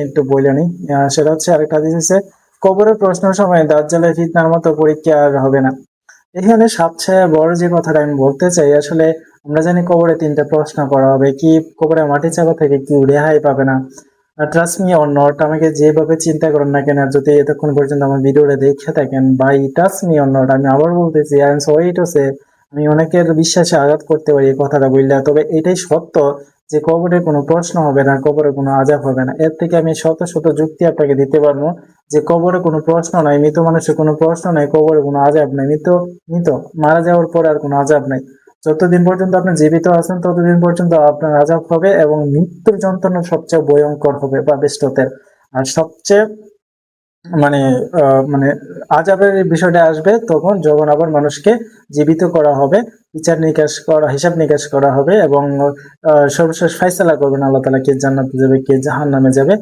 একটু বলে নিই। সেটা হচ্ছে আরেকটা হাদিস আছে, কবরের প্রশ্নের সময় দাজ্জালের ফিতনার মতো পরীক্ষা আর হবে না। এখানে সবচেয়ে বড় যে কথাটা আমি বলতে চাই, আসলে আমরা জানি কবরে 3টা প্রশ্ন করা হবে, কি কবরে মাটি চাপা থেকে কি রেহাই পাবে না। ট্রাস্ট মি অর নট, আমাকে যেভাবে চিন্তা করেন না কেন, আর যদি এতক্ষণ পর্যন্ত আমার ভিডিওটা দেখে থাকেন, by trust me or not, আমি আবার বলতেছি I am sorry to say, আমি অনেকের বিশ্বাসে আঘাত করতে পারি এই কথাটা বললে, তবে এটাই সত্য যে কবরে কোনো প্রশ্ন হবে না, কবরে কোনো আযাব হবে না। এর থেকে আমি শত শত যুক্তি আপনাকে দিতে পারবো যে কবরে কোনো প্রশ্ন নাই, মৃত মানুষের কোনো প্রশ্ন নাই, কবরে কোনো আযাব নাই, মৃত মৃত মারা যাওয়ার পর আর কোনো আযাব নাই। যতদিন পর্যন্ত আপনি জীবিত আছেন ততদিন পর্যন্ত আপনার আযাব হবে, এবং মৃত্যুর যন্ত্রণা সবচেয়ে ভয়ঙ্কর হবে বা বেষ্টতের। আর সবচেয়ে মানে মানে আযাবের বিষয়টা আসবে তখন যখন আবার মানুষকে জীবিত করা হবে, বিচার নিকাশ করা, হিসাব নিকাশ করা হবে, এবং সর্বশেষ ফাইসালা করবেন আল্লাহ তাআলা, কে জান্নাতে যাবে কে জাহান্নামে যাবে।